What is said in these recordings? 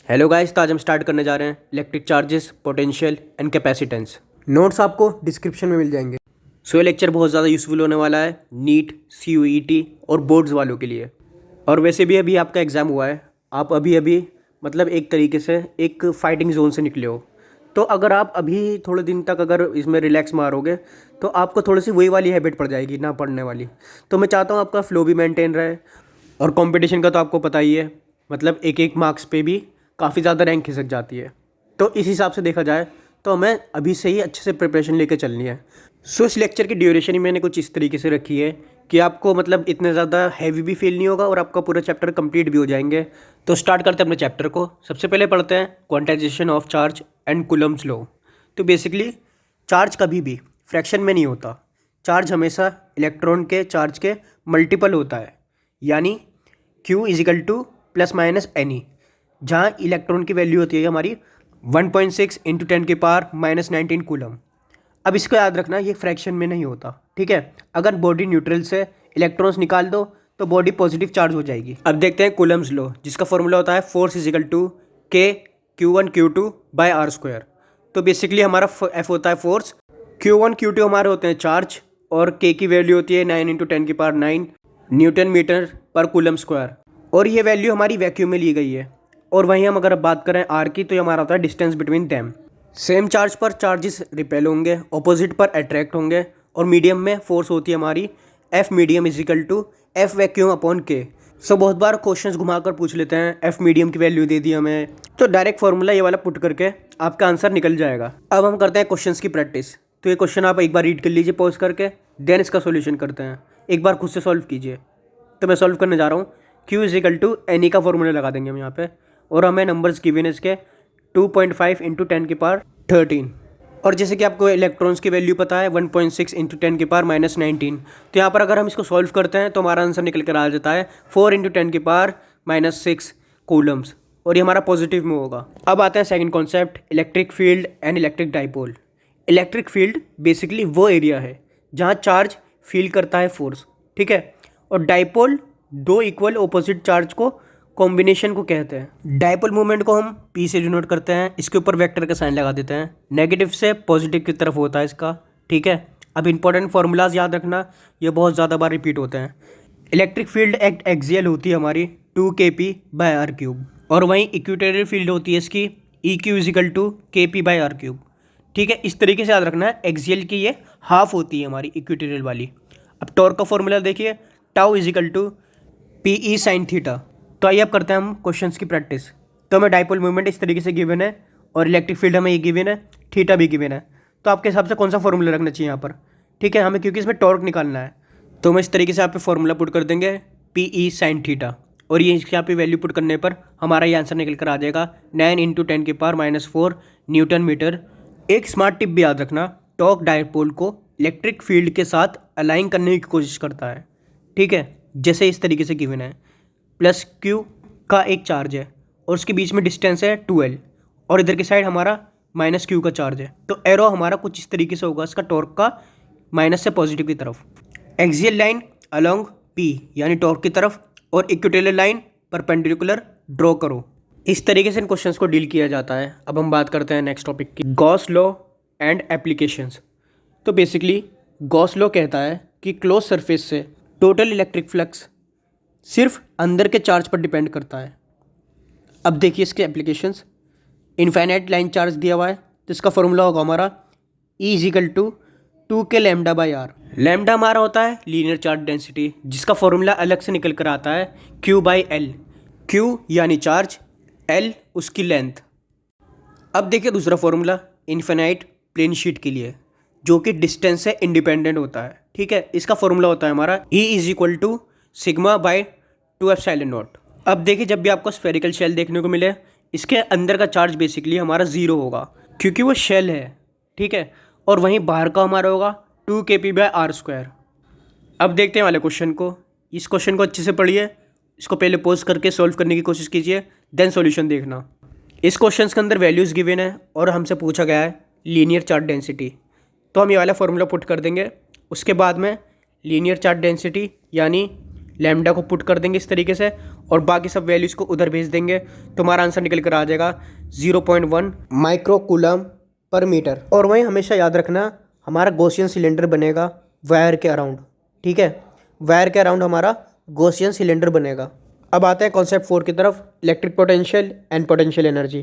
Hello guys, तो आज हम स्टार्ट करने जा रहे हैं electric charges, potential and capacitance. Notes आपको डिस्क्रिप्शन में मिल जाएंगे। ये लेक्चर बहुत ज़्यादा यूज़फुल होने वाला है नीट, CUET और बोर्ड्स वालों के लिए। और वैसे भी अभी आपका एग्ज़ाम हुआ है, आप अभी अभी मतलब एक तरीके से एक फाइटिंग जोन से निकले हो। तो अगर आप अभी थोड़े दिन तक अगर इसमें रिलैक्स मारोगे तो आपको थोड़ी सी वही वाली हैबिट पड़ जाएगी ना पढ़ने वाली। तो मैं चाहता हूँ आपका फ्लो भी मेंटेन रहे। और कंपटीशन का तो आपको पता ही है, मतलब एक एक मार्क्स पे भी काफ़ी ज़्यादा रैंक खिसक जाती है। तो इस हिसाब से देखा जाए तो हमें अभी से ही अच्छे से प्रिपरेशन लेकर चलनी है। इस लेक्चर की ड्यूरेशन ही मैंने कुछ इस तरीके से रखी है कि आपको मतलब इतने ज़्यादा हैवी भी फील नहीं होगा और आपका पूरा चैप्टर कंप्लीट भी हो जाएंगे। तो स्टार्ट करते हैं अपने चैप्टर को। सबसे पहले पढ़ते हैं quantization of charge and Coulomb's law. तो बेसिकली चार्ज कभी भी फ्रैक्शन में नहीं होता। चार्ज हमेशा इलेक्ट्रॉन के चार्ज के मल्टीपल होता है, यानी Q is equal to plus minus N E, जहाँ इलेक्ट्रॉन की वैल्यू होती है हमारी 1.6 इंटू 10⁻⁻19 कूलम। अब इसको याद रखना, ये फ्रैक्शन में नहीं होता, ठीक है। अगर बॉडी न्यूट्रल से इलेक्ट्रॉन्स निकाल दो तो बॉडी पॉजिटिव चार्ज हो जाएगी। अब देखते हैं कूलम्स लॉ, जिसका फॉर्मूला होता है force is equal to K Q1 Q2/r²। तो बेसिकली हमारा F होता है फोर्स, Q1 Q2 हमारे होते हैं चार्ज, और K की वैल्यू होती है 9 इंटू 10⁹ न्यूटन मीटर पर कूलम स्क्वायर। और ये वैल्यू हमारी वैक्यूम में ली गई है। और वहीं हम अगर बात करें आर की, तो ये हमारा होता है distance between them. Same charge पर चार्जेस रिपेल होंगे, ऑपोजिट पर अट्रैक्ट होंगे। और मीडियम में फोर्स होती है हमारी F medium is equal to F vacuum upon K। So बहुत बार क्वेश्चंस घुमाकर पूछ लेते हैं, F मीडियम की वैल्यू दे दी हमें, तो डायरेक्ट फार्मूला ये वाला पुट करके आपका आंसर निकल जाएगा। अब हम करते हैं क्वेश्चंस की प्रैक्टिस। तो ये क्वेश्चन आप एक बार रीड कर लीजिए पॉज करके, देन इसका सोल्यूशन करते हैं। एक बार खुद से सॉल्व कीजिए। तो मैं सॉल्व करने जा रहा हूँ। Q इजिकल टू एनी का फॉर्मूला लगा देंगे हम यहाँ पे, और हमें नंबर्स गिवन है इसके 2.5 इंटू 10⁻13। और जैसे कि आपको इलेक्ट्रॉन्स की वैल्यू पता है 1.6 इंटू 10⁻⁻19। तो यहाँ पर अगर हम इसको सॉल्व करते हैं तो हमारा आंसर निकल कर आ जाता है 4 इंटू 10⁻⁻6 कूलम्स, और ये हमारा पॉजिटिव में होगा। अब आते हैं second concept, electric field and electric dipole. Electric field basically वो एरिया है जहाँ चार्ज फील करता है फोर्स, ठीक है। और डाइपोल दो इक्वल ऑपोजिट चार्ज को कॉम्बिनेशन को कहते हैं। डाइपोल मूवमेंट को हम P से डिनोट करते हैं, इसके ऊपर वेक्टर का साइन लगा देते हैं। नेगेटिव से पॉजिटिव की तरफ होता है इसका, ठीक है। अब इंपॉर्टेंट फार्मूलाज याद रखना, ये बहुत ज़्यादा बार रिपीट होते हैं। इलेक्ट्रिक फील्ड एक्सियल होती है हमारी 2kp/r³, और वहीं इक्वेटोरियल फील्ड होती है इसकी EQ इजिकल टू kp/r³, ठीक है। इस तरीके से याद रखना है, एक्सियल की ये हाफ होती है हमारी इक्वेटोरियल वाली। अब टॉर्क का फॉर्मूला देखिए, tau is equal to PE sin theta. तो आइए अब करते हैं हम क्वेश्चंस की प्रैक्टिस। तो हमें डाइपोल मूवमेंट इस तरीके से गिवन है, और इलेक्ट्रिक फील्ड हमें ये गिवन है, थीटा भी गिवन है। तो आपके हिसाब से कौन सा फॉर्मूला रखना चाहिए यहाँ पर, ठीक है, हमें क्योंकि इसमें टॉर्क निकालना है। तो हम इस तरीके से यहाँ पे फॉर्मूला पुट कर देंगे PE sin थीटा, और ये इसके यहाँ पे वैल्यू पुट करने पर हमारा ये आंसर निकल कर आ जाएगा 9 इंटू 10⁻⁻4 न्यूटन मीटर। एक स्मार्ट टिप भी याद रखना, टॉर्क डाइपोल को इलेक्ट्रिक फील्ड के साथ अलाइन करने की कोशिश करता है, ठीक है। जैसे इस तरीके से गिवन है, प्लस Q का एक चार्ज है और उसके बीच में डिस्टेंस है 2L, और इधर की साइड हमारा माइनस Q का चार्ज है। तो एरो हमारा कुछ इस तरीके से होगा इसका, टॉर्क का माइनस से पॉजिटिव की तरफ। एक्सियल लाइन अलोंग P यानी टॉर्क की तरफ, और इक्वेटोरियल लाइन परपेंडिकुलर ड्रॉ करो। इस तरीके से इन क्वेश्चंस को डील किया जाता है। अब हम बात करते हैं नेक्स्ट टॉपिक की, गॉस लॉ एंड एप्लीकेशंस। तो बेसिकली गॉस लॉ कहता है कि क्लोज सरफेस से टोटल इलेक्ट्रिक फ्लक्स सिर्फ अंदर के चार्ज पर डिपेंड करता है। अब देखिए इसके एप्लीकेशंस, इनफाइनाइट लाइन चार्ज दिया हुआ है तो इसका फॉर्मूला होगा हमारा E is equal to 2k λ/r। Lambda हमारा होता है लीनियर चार्ज डेंसिटी, जिसका फॉर्मूला अलग से निकल कर आता है Q/L। Q यानी चार्ज, L उसकी लेंथ। अब देखिए दूसरा फॉर्मूला इनफाइनाइट प्लेन शीट के लिए, जो कि डिस्टेंस से इंडिपेंडेंट होता है, ठीक है। इसका फॉर्मूला होता है हमारा E इज इक्वल टू σ/2ε0। अब देखिए जब भी आपको स्फेरिकल शेल देखने को मिले, इसके अंदर का चार्ज बेसिकली हमारा 0 होगा, क्योंकि वो शेल है, ठीक है। और वहीं बाहर का हमारा होगा 2kp/r²। अब देखते हैं वाले क्वेश्चन को। इस क्वेश्चन को अच्छे से पढ़िए, इसको पहले पोज करके सॉल्व करने की कोशिश कीजिए, देन सॉल्यूशन देखना। इस क्वेश्चन के अंदर वैल्यूज़ गिवन है और हमसे पूछा गया है लीनियर चार्ज डेंसिटी। तो हम ये वाला फॉर्मूला पुट कर देंगे। उसके बाद में लीनियर चार्ज डेंसिटी यानी लैम्डा को पुट कर देंगे इस तरीके से और बाकी सब वैल्यूज़ को उधर भेज देंगे तो हमारा आंसर निकल कर आ जाएगा 0.1 माइक्रो कूलम पर मीटर। और वहीं हमेशा याद रखना हमारा गॉसियन सिलेंडर बनेगा वायर के अराउंड, ठीक है, वायर के अराउंड हमारा गॉसियन सिलेंडर बनेगा। अब आते हैं कॉन्सेप्ट 4 की तरफ, electric potential and potential energy.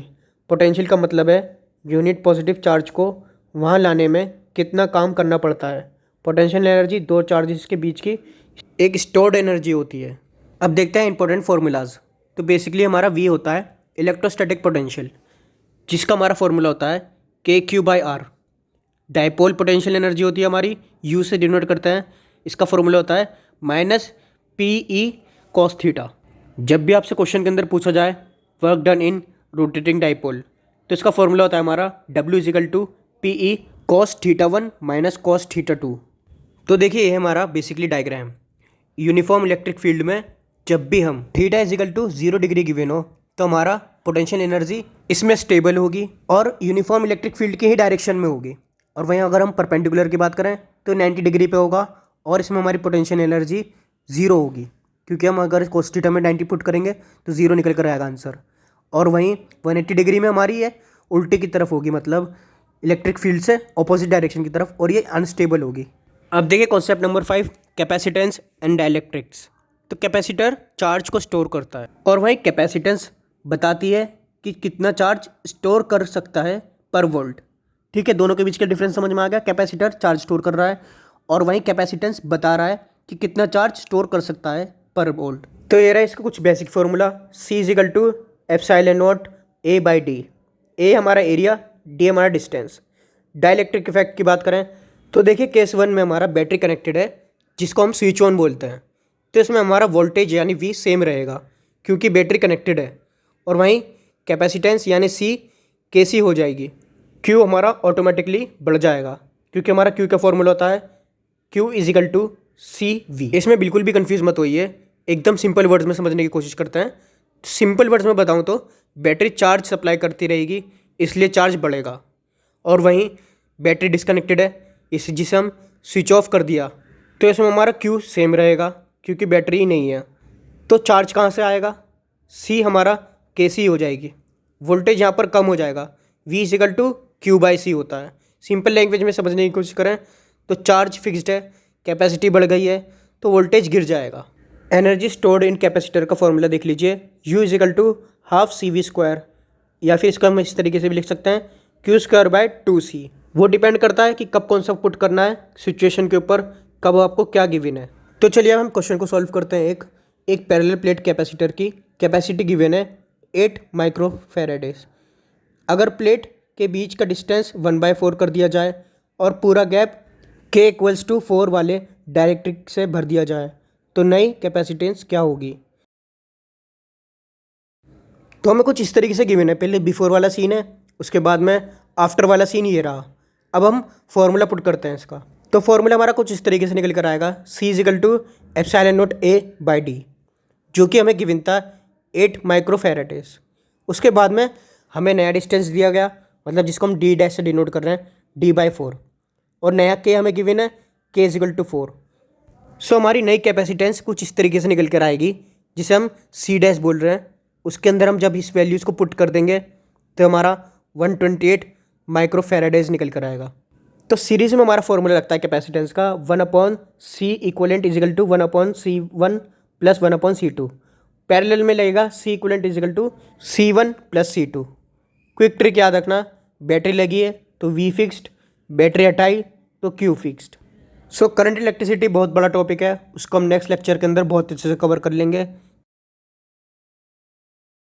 Potential का मतलब है यूनिट पॉजिटिव चार्ज को वहाँ लाने में कितना काम करना पड़ता है। पोटेंशियल एनर्जी दो चार्जेस के बीच की एक स्टोर्ड एनर्जी होती है। अब देखते हैं इंपॉर्टेंट फार्मूलाज। तो बेसिकली हमारा V होता है इलेक्ट्रोस्टैटिक पोटेंशियल, जिसका हमारा फार्मूला होता है KQ/R। डायपोल पोटेंशियल एनर्जी होती है हमारी, U से डिनोट करते हैं, इसका फार्मूला होता है -PE cos थीटा। जब भी आपसे क्वेश्चन के अंदर पूछा जाए work done in rotating dipole, तो इसका फॉर्मूला होता है हमारा W = PE cos θ1 - cos θ2। तो देखिए ये है हमारा basically diagram. Uniform electric field में जब भी हम θ = 0 डिग्री गिवन हो तो हमारा पोटेंशियल एनर्जी इसमें स्टेबल होगी और यूनिफॉर्म इलेक्ट्रिक फील्ड की ही डायरेक्शन में होगी। और वहीं अगर हम परपेंडिकुलर की बात करें तो 90 डिग्री पे होगा और इसमें हमारी पोटेंशियल एनर्जी 0 होगी, क्योंकि हम अगर cos θ में 90 पुट करेंगे तो 0 निकल कर आएगा आंसर। और वहीं 180 डिग्री में हमारी ये उल्टे की तरफ होगी, मतलब इलेक्ट्रिक फील्ड से ऑपोजिट डायरेक्शन की तरफ, और ये अनस्टेबल होगी। अब देखिए concept number 5, capacitance and dielectrics. तो कैपेसिटर चार्ज को स्टोर करता है और वहीं कैपेसिटेंस बताती है कि कितना चार्ज स्टोर कर सकता है पर वोल्ट, ठीक है। दोनों के बीच का डिफरेंस समझ में आ गया। कैपेसिटर चार्ज स्टोर कर रहा है और वहीं कैपेसिटेंस बता रहा है कि कितना चार्ज स्टोर कर सकता है पर वोल्ट। तो ये रहा इसका कुछ बेसिक फार्मूला, C = ε0 A/d। ए हमारा एरिया, डी हमारा डिस्टेंस। डाइलेक्ट्रिक इफेक्ट की बात करें तो देखिए केस 1 में हमारा बैटरी कनेक्टेड है जिसको हम स्विच ऑन बोलते हैं, तो इसमें हमारा वोल्टेज यानी V सेम रहेगा क्योंकि बैटरी कनेक्टेड है। और वहीं कैपेसिटेंस यानी C KC हो जाएगी, Q हमारा ऑटोमेटिकली बढ़ जाएगा क्योंकि हमारा Q का फॉर्मूला होता है Q = CV। इसमें बिल्कुल भी कंफ्यूज मत होइए, एकदम सिंपल वर्ड्स में समझने की कोशिश करते हैं। सिंपल वर्ड्स में बताऊं तो बैटरी चार्ज सप्लाई करती रहेगी इसलिए चार्ज बढ़ेगा, और वहीं बैटरी डिस्कनेक्टेड है इस जिसे हम स्विच ऑफ कर दिया तो इसमें हमारा Q सेम रहेगा क्योंकि बैटरी ही नहीं है। तो चार्ज कहाँ से आएगा, C हमारा KC हो जाएगी, वोल्टेज यहाँ पर कम हो जाएगा, V = Q/C होता है। सिंपल लैंग्वेज में समझने की कोशिश करें तो चार्ज फिक्स्ड है, कैपेसिटी बढ़ गई है तो वोल्टेज गिर जाएगा। एनर्जी स्टोर्ड इन कैपेसिटर का फॉर्मूला देख लीजिए, U = ½ CV², या फिर इसको हम इस तरीके से भी लिख सकते हैं Q²/2C। वो डिपेंड करता है कि कब कौन सा पुट करना है सिचुएशन के ऊपर, कब आपको क्या गिवन है। तो चलिए हम क्वेश्चन को सॉल्व करते हैं। एक पैरेलल प्लेट कैपेसिटर की कैपेसिटी गिवन है 8 माइक्रोफैराडेज। अगर प्लेट के बीच का डिस्टेंस 1/4 कर दिया जाए और पूरा गैप K = 4 वाले डाइलेक्ट्रिक से भर दिया जाए तो नई कैपेसिटेंस क्या होगी। तो हमें कुछ इस तरीके से गिवन है, पहले बिफोर वाला सीन है, उसके बाद में आफ्टर वाला सीन ये रहा। अब हम फॉर्मूला पुट करते हैं इसका। तो फॉर्मूला हमारा कुछ इस तरीके से निकल कर आएगा, C = ε0 A/d, जो कि हमें गिवन था 8 माइक्रोफैराडेज। उसके बाद में हमें नया डिस्टेंस दिया गया, मतलब जिसको हम D' से डिनोट कर रहे हैं, D/4, और नया K हमें गिवन है K = 4। सो हमारी नई कैपेसिटेंस कुछ इस तरीके से निकल कर आएगी जिसे हम C' बोल रहे हैं। उसके अंदर हम जब इस वैल्यूज़ को पुट कर देंगे तो हमारा 128 माइक्रोफैराडेज निकल कर आएगा। तो सीरीज़ में हमारा फॉर्मूला लगता है कैपेसिटेंस का 1/C = 1/C1 + 1/C2। पैरेलल में लगेगा C = C1 + C2। Quick trick याद रखना, बैटरी लगी है तो V फिक्स्ड, बैटरी हटाई तो Q fixed. So current electricity बहुत बड़ा टॉपिक है, उसको हम नेक्स्ट लेक्चर के अंदर बहुत अच्छे से कवर कर लेंगे।